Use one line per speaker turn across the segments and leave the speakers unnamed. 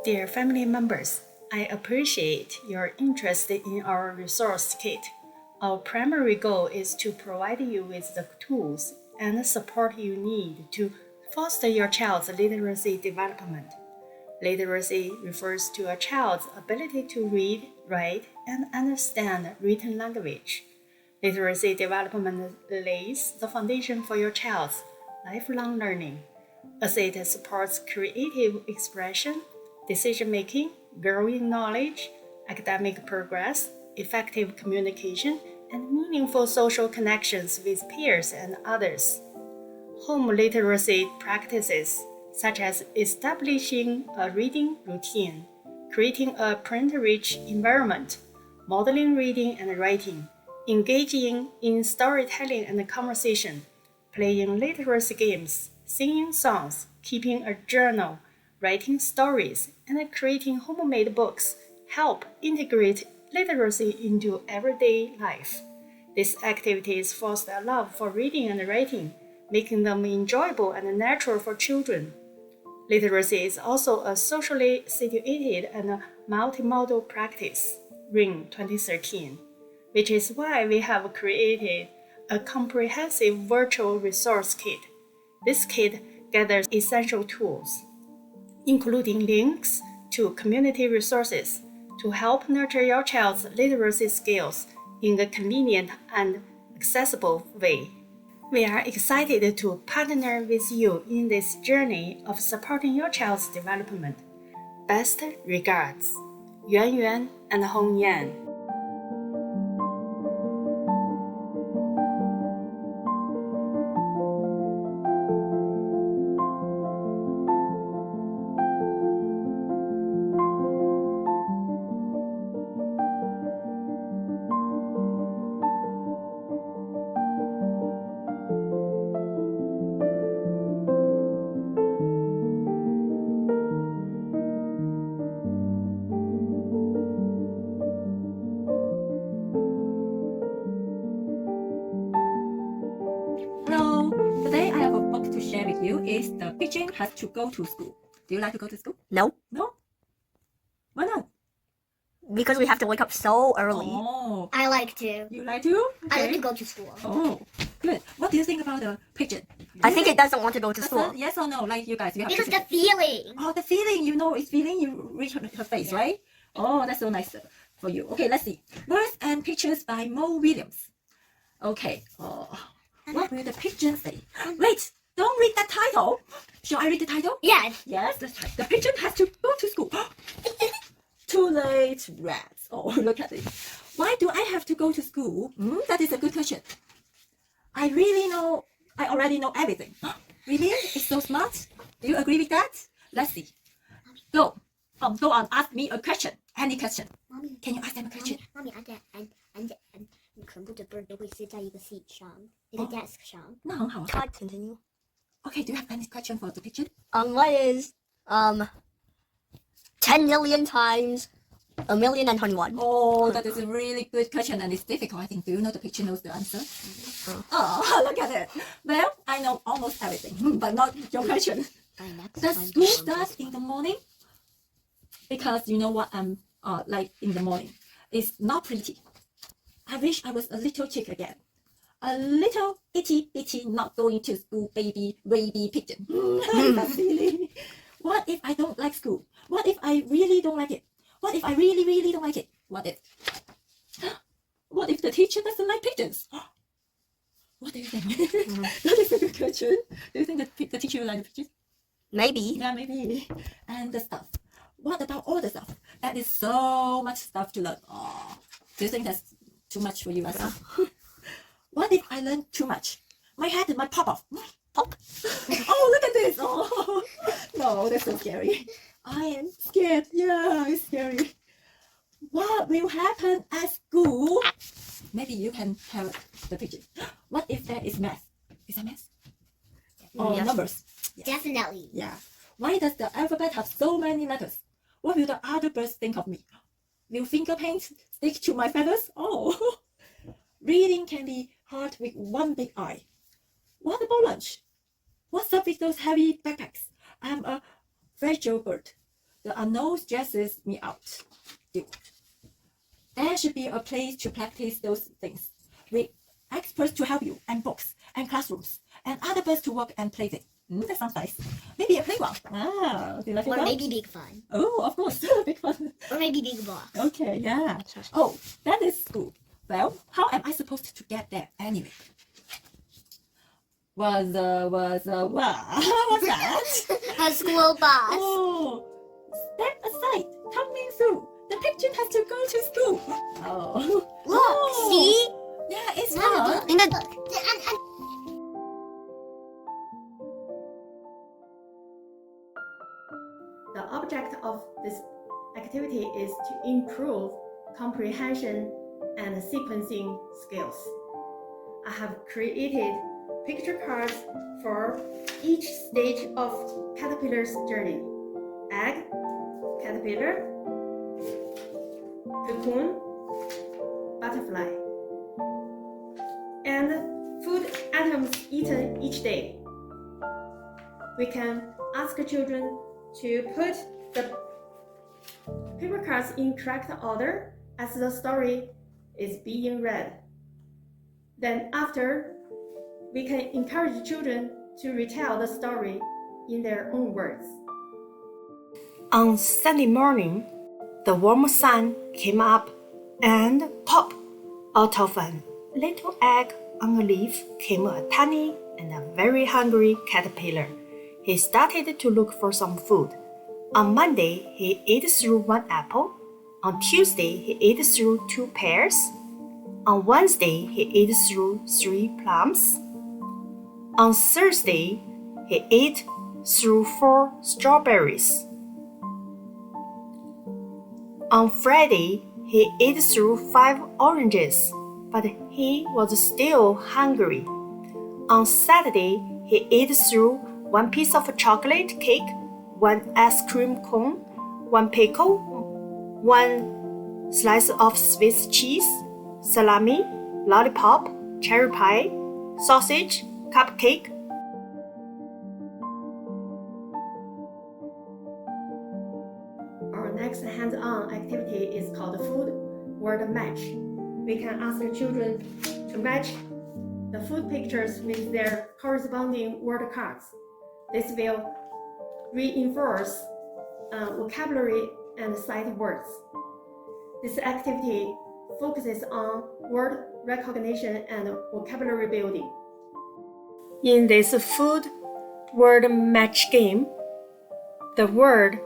Dear family members, I appreciate your interest in our resource kit. Our primary goal is to provide you with the tools and support you need to foster your child's literacy development. Literacy refers to a child's ability to read, write, and understand written language. Literacy development lays the foundation for your child's lifelong learning, as it supports creative expression, decision making, growing knowledge, academic progress, effective communication, and meaningful social connections with peers and others. Home literacy practices, such as establishing a reading routine, creating a print rich environment, modeling reading and writing, engaging in storytelling and conversation, playing literacy games, singing songs, keeping a journal, writing stories, and creating homemade books help integrate literacy into everyday life. These activities foster a love for reading and writing, making them enjoyable and natural for children. Literacy is also a socially situated and multimodal practice, RING 2013, which is why we have created a comprehensive virtual resource kit. This kit gathers essential tools, including links to community resources to help nurture your child's literacy skills in a convenient and accessible way. We are excited to partner with you in this journey of supporting your child's development. Best regards, Yuan Yuan and Hong Yan.
Hello, today I have a book to share with you. Is The Pigeon Has to Go to School. Do you like to go to school?
No,
No? Why not?
because we have to wake up so early.
Oh,
I like to.
you like to?
I like
Okay.
to go to school.
Oh, good. What do you think about the pigeon?
I think it doesn't want to go to
Does
school.
it- Yes or no? Like you guys, you have
Because
pigeon.
the feeling.
Oh, the feeling, you know, it's feeling you reach her face,
Yeah.
right? Oh, that's so nice for you. Okay, let's see. Words and Pictures by Mo Williams. Okay. Oh, what will the pigeon say? Wait, don't read that title. Shall I read the title?
Yes.
Yes, that's right. The pigeon has to go to school. Too late, rats. Oh, look at it. Why do I have to go to school? That is a good question. I already know everything. Really? It's so smart? Do you agree with that? Let's see. Go on, ask me a question. Any question.
Mommy,
Can you ask them a question?
mommy, 全部的 bird 都会睡在一个 seat 上，一个 desk 上。
那很好啊。
Can't continue.
Okay, do you have any question for the pigeon?
What is 10 million times 1,021?
Oh, that is a really good question and it's difficult. I think. Do you know the pigeon knows the answer? Oh, look at it. Well, I know almost everything, but not your question. Does school start in the morning? Because you know what I'm like in the morning. It's not pretty. I wish I was a little chick again. A little itty bitty not going to school baby pigeon. That feeling. What if I don't like school? What if I really don't like it? What if I really, really don't like it? What if? What if the teacher doesn't like pigeons? What do you think? That is a good question. Do you think that the teacher will like the pigeons?
Maybe.
Yeah, maybe. And the stuff. What about all the stuff? That is so much stuff to learn. Oh, do you think that's too much for you, Asa? What if I learn too much? My head might pop off.
Pop.
Oh, look at this. Oh, no, that's so scary. I am scared. Yeah, it's scary. What will happen at school? Maybe you can tell the pigeon. What if there is math? Is that math? Or
Yes.
numbers?
Definitely.
Yeah. Why does the alphabet have so many letters? What will the other birds think of me? Will finger paint stick to my feathers? Oh. Reading can be hard with one big eye. What about lunch? What's up with those heavy backpacks? I'm a fragile bird. The unknown stresses me out. Dude. There should be a place to practice those things, with experts to help you, and books, and classrooms, and other birds to walk and play with. That sounds nice. Maybe a playground. Ah, do you like
Or
it?
maybe Big Fun.
Oh, of course, big fun.
Or maybe Big Box.
Okay, yeah. Oh, that is school. Well, how am I supposed to get there anyway? What's that?
A school bus.
Oh, step aside. Coming through. The pigeon has to go to school. Oh.
Look,
Oh.
see?
Yeah, it's
Another
fun.
book. Another book.
The object of this activity is to improve comprehension and sequencing skills. I have created picture cards for each stage of caterpillar's journey: egg, caterpillar, cocoon, butterfly, and food items eaten each day. We can ask children to put the paper cards in correct order as the story is being read. Then after, we can encourage children to retell the story in their own words. On Sunday morning, the warm sun came up and pop! Out of a little egg on a leaf came a tiny and a very hungry caterpillar. He started to look for some food. On Monday, he ate through one apple. On Tuesday, he ate through 2 pears. On Wednesday, he ate through 3 plums. On Thursday, he ate through 4 strawberries. On Friday, he ate through 5 oranges, but he was still hungry. On Saturday, he ate through 1 piece of chocolate cake, 1 ice cream cone, 1 pickle, 1 slice of Swiss cheese, salami, lollipop, cherry pie, sausage, cupcake. Our next hands-on activity is called Food Word Match. We can ask the children to match the food pictures with their corresponding word cards. This will reinforce vocabulary and sight words. This activity focuses on word recognition and vocabulary building. In this food word match game, the word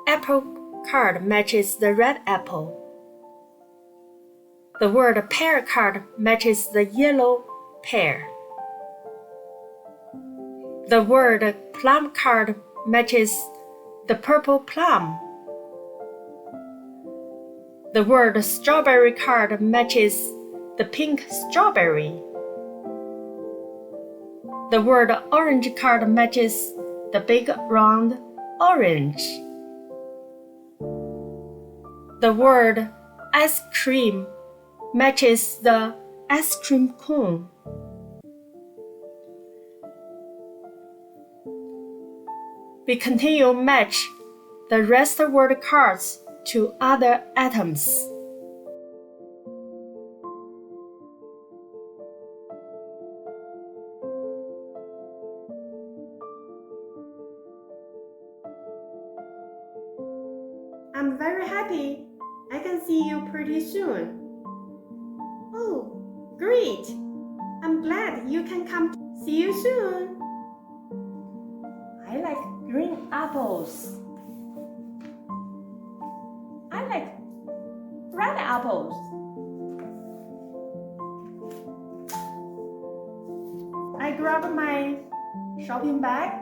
apple card matches the red apple. The word pear card matches the yellow pear. The word plum card matches the purple plum. The word strawberry card matches the pink strawberry. The word orange card matches the big round orange. The word ice cream matches the ice cream cone. We continue match the rest word cards to other items. I'm very happy. I can see you pretty soon. Oh, great! I'm glad you can come. See you soon. I like green apples. I like red apples. I grab my shopping bag.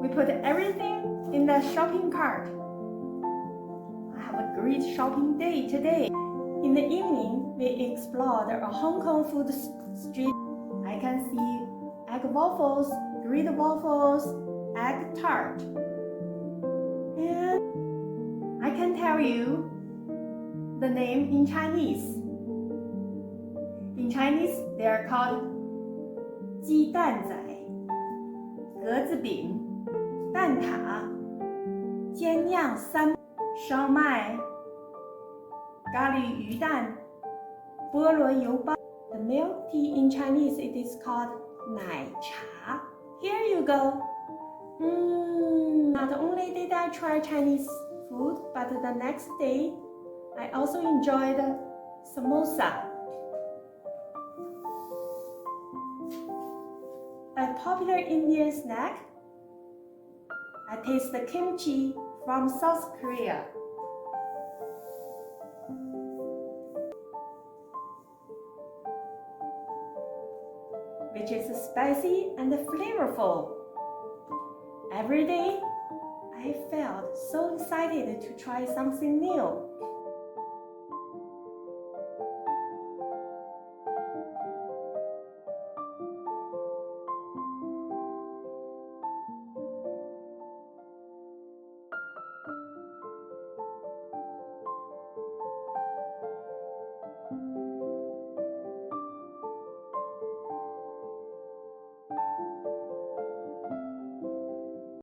We put everything in the shopping cart. I have a great shopping day today. In the evening, we explored a Hong Kong food street. I can see egg waffles, grilled waffles, egg tart. And I can tell you the name in Chinese. In Chinese, they are called 鸡蛋仔、格子饼、蛋挞、煎酿三烧麦、咖喱鱼蛋、菠萝油包。The milk tea in Chinese it is called 奶茶. Here you go. Not only did I try Chinese food, but the next day I also enjoyed samosa. A popular Indian snack. I taste the kimchi from South Korea. Which is spicy and flavorful. Every day, I felt so excited to try something new.